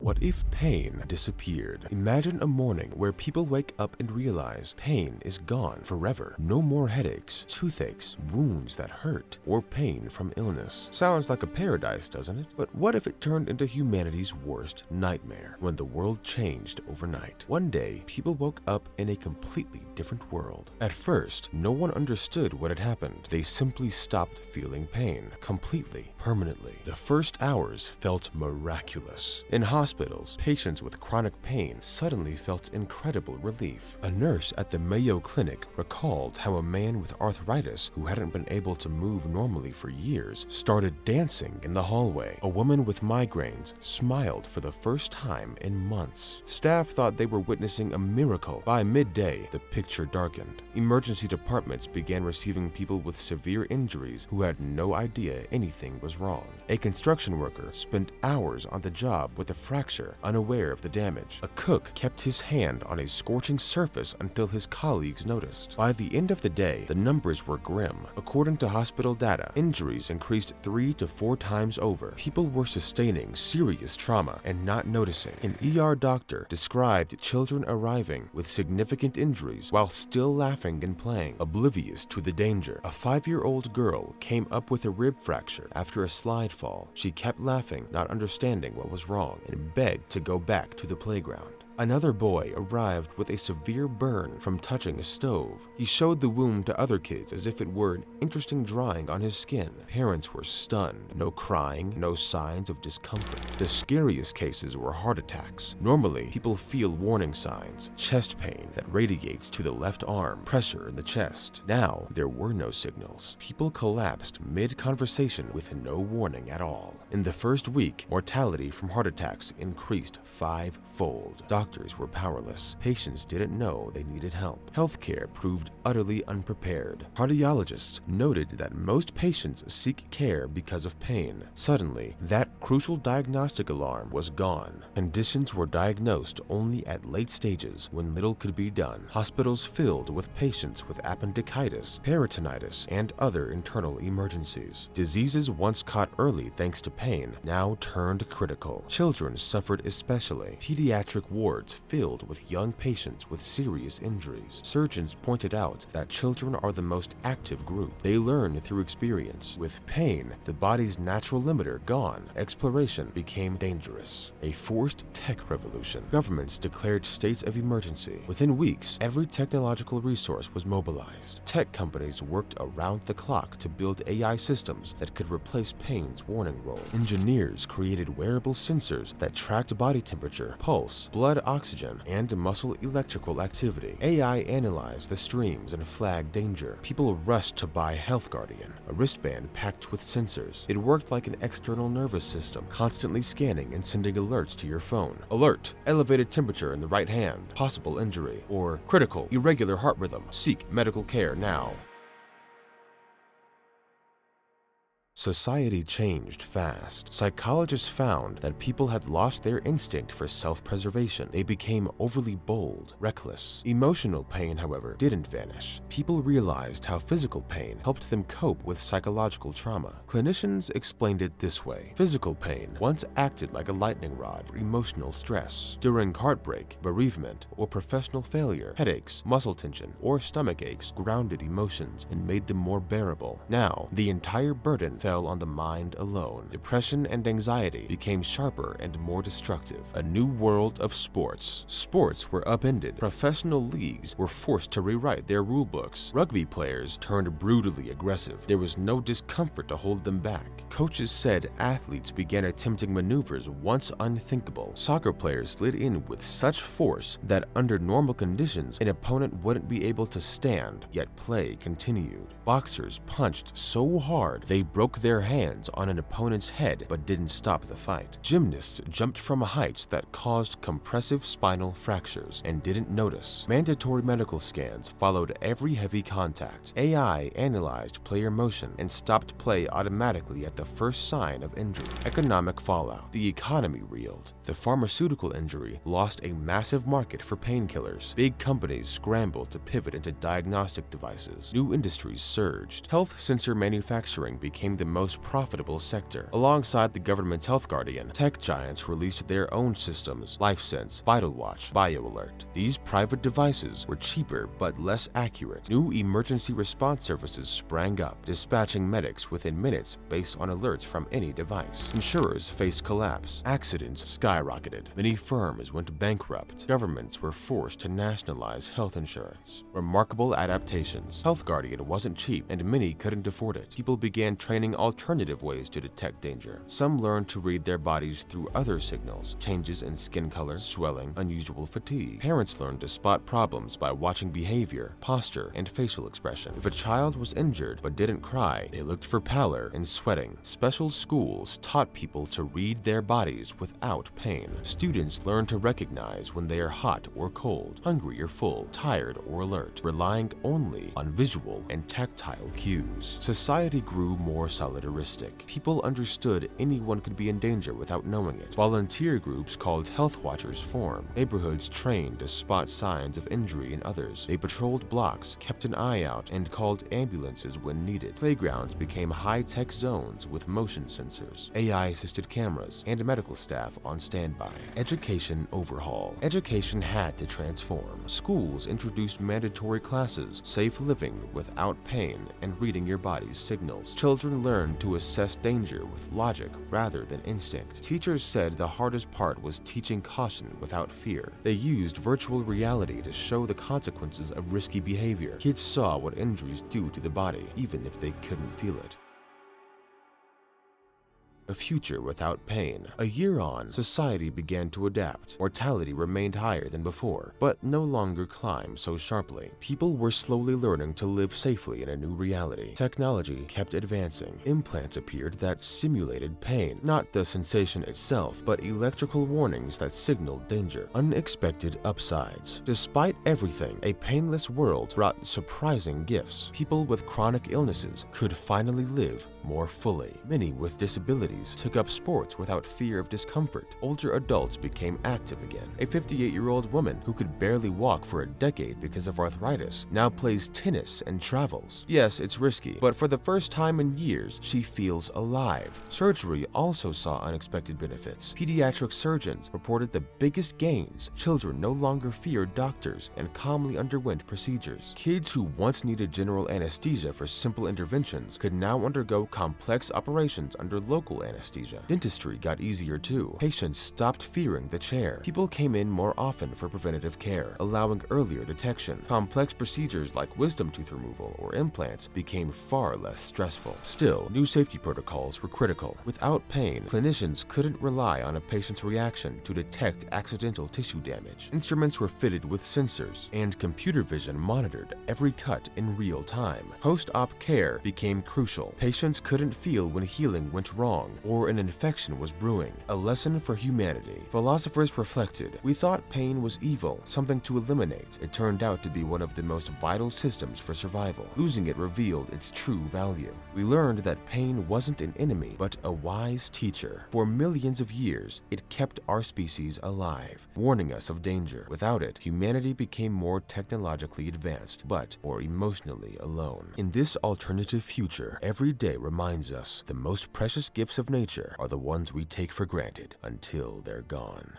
What if pain disappeared? Imagine a morning where people wake up and realize pain is gone forever. No more headaches, toothaches, wounds that hurt, or pain from illness. Sounds like a paradise, doesn't it? But what if it turned into humanity's worst nightmare when the world changed overnight? One day, people woke up in a completely different world. At first, no one understood what had happened. They simply stopped feeling pain completely, permanently. The first hours felt miraculous. In hospitals, patients with chronic pain suddenly felt incredible relief. A nurse at the Mayo Clinic recalled how a man with arthritis who hadn't been able to move normally for years started dancing in the hallway. A woman with migraines smiled for the first time in months. Staff thought they were witnessing a miracle. By midday, the picture darkened. Emergency departments began receiving people with severe injuries who had no idea anything was wrong. A construction worker spent hours on the job with a fracture, unaware of the damage. A cook kept his hand on a scorching surface until his colleagues noticed. By the end of the day, the numbers were grim. According to hospital data, injuries increased 3 to 4 times over. People were sustaining serious trauma and not noticing. An ER doctor described children arriving with significant injuries while still laughing and playing, oblivious to the danger. A 5-year-old girl came up with a rib fracture after a slide fall. She kept laughing, not understanding what was wrong, and begged to go back to the playground. Another boy arrived with a severe burn from touching a stove. He showed the wound to other kids as if it were an interesting drawing on his skin. Parents were stunned. No crying, no signs of discomfort. The scariest cases were heart attacks. Normally, people feel warning signs, chest pain that radiates to the left arm, pressure in the chest. Now, there were no signals. People collapsed mid-conversation with no warning at all. In the first week, mortality from heart attacks increased 5-fold. Doctors were powerless. Patients didn't know they needed help. Healthcare proved utterly unprepared. Cardiologists noted that most patients seek care because of pain. Suddenly, that crucial diagnostic alarm was gone. Conditions were diagnosed only at late stages when little could be done. Hospitals filled with patients with appendicitis, peritonitis, and other internal emergencies. Diseases once caught early thanks to pain now turned critical. Children suffered especially. Pediatric wards filled with young patients with serious injuries. Surgeons pointed out that children are the most active group. They learn through experience. With pain, the body's natural limiter gone, exploration became dangerous. A forced tech revolution. Governments declared states of emergency. Within weeks, every technological resource was mobilized. Tech companies worked around the clock to build AI systems that could replace pain's warning role. Engineers created wearable sensors that tracked body temperature, pulse, blood oxygen, and muscle electrical activity. AI analyzed the streams and flagged danger. People rushed to buy Health Guardian, a wristband packed with sensors. It worked like an external nervous system, constantly scanning and sending alerts to your phone. Alert! Elevated temperature in the right hand, possible injury, or critical, irregular heart rhythm. Seek medical care now. Society changed fast. Psychologists found that people had lost their instinct for self-preservation. They became overly bold, reckless. Emotional pain, however, didn't vanish. People realized how physical pain helped them cope with psychological trauma. Clinicians explained it this way. Physical pain once acted like a lightning rod for emotional stress. During heartbreak, bereavement, or professional failure, headaches, muscle tension, or stomach aches grounded emotions and made them more bearable. Now, the entire burden fell on the mind alone. Depression and anxiety became sharper and more destructive. A new world of sports. Sports were upended. Professional leagues were forced to rewrite their rule books. Rugby players turned brutally aggressive. There was no discomfort to hold them back. Coaches said athletes began attempting maneuvers once unthinkable. Soccer players slid in with such force that under normal conditions, an opponent wouldn't be able to stand, yet play continued. Boxers punched so hard they broke their hands on an opponent's head but didn't stop the fight. Gymnasts jumped from heights that caused compressive spinal fractures and didn't notice. Mandatory medical scans followed every heavy contact. AI analyzed player motion and stopped play automatically at the first sign of injury. Economic fallout. The economy reeled. The pharmaceutical industry lost a massive market for painkillers. Big companies scrambled to pivot into diagnostic devices. New industries surged. Health sensor manufacturing became the most profitable sector. Alongside the government's Health Guardian, tech giants released their own systems: LifeSense, VitalWatch, BioAlert. These private devices were cheaper but less accurate. New emergency response services sprang up, dispatching medics within minutes based on alerts from any device. Insurers faced collapse. Accidents skyrocketed. Many firms went bankrupt. Governments were forced to nationalize health insurance. Remarkable adaptations. Health Guardian wasn't cheap, and many couldn't afford it. People began training alternative ways to detect danger. Some learned to read their bodies through other signals: changes in skin color, swelling, unusual fatigue. Parents learned to spot problems by watching behavior, posture, and facial expression. If a child was injured but didn't cry, they looked for pallor and sweating. Special schools taught people to read their bodies without pain. Students learned to recognize when they are hot or cold, hungry or full, tired or alert, relying only on visual and tactile cues. Society grew more solidaristic. People understood anyone could be in danger without knowing it. Volunteer groups called Health Watchers formed. Neighborhoods trained to spot signs of injury in others. They patrolled blocks, kept an eye out, and called ambulances when needed. Playgrounds became high-tech zones with motion sensors, AI-assisted cameras, and medical staff on standby. Education overhaul. Education had to transform. Schools introduced mandatory classes, safe living without pain, and reading your body's signals. Children learned to assess danger with logic rather than instinct. Teachers said the hardest part was teaching caution without fear. They used virtual reality to show the consequences of risky behavior. Kids saw what injuries do to the body, even if they couldn't feel it. A future without pain. A year on, society began to adapt. Mortality remained higher than before, but no longer climbed so sharply. People were slowly learning to live safely in a new reality. Technology kept advancing. Implants appeared that simulated pain, not the sensation itself, but electrical warnings that signaled danger. Unexpected upsides. Despite everything, a painless world brought surprising gifts. People with chronic illnesses could finally live more fully. Many with disabilities took up sports without fear of discomfort. Older adults became active again. A 58-year-old woman who could barely walk for a decade because of arthritis now plays tennis and travels. Yes, it's risky, but for the first time in years, she feels alive. Surgery also saw unexpected benefits. Pediatric surgeons reported the biggest gains. Children no longer feared doctors and calmly underwent procedures. Kids who once needed general anesthesia for simple interventions could now undergo complex operations under local anesthesia. Dentistry got easier too. Patients stopped fearing the chair. People came in more often for preventative care, allowing earlier detection. Complex procedures like wisdom tooth removal or implants became far less stressful. Still, new safety protocols were critical. Without pain, clinicians couldn't rely on a patient's reaction to detect accidental tissue damage. Instruments were fitted with sensors, and computer vision monitored every cut in real time. Post-op care became crucial. Patients couldn't feel when healing went wrong or an infection was brewing. A lesson for humanity. Philosophers reflected. We thought pain was evil, something to eliminate. It turned out to be one of the most vital systems for survival. Losing it revealed its true value. We learned that pain wasn't an enemy, but a wise teacher. For millions of years, it kept our species alive, warning us of danger. Without it, humanity became more technologically advanced, but more emotionally alone. In this alternative future, every day reminds us the most precious gifts of nature are the ones we take for granted until they're gone.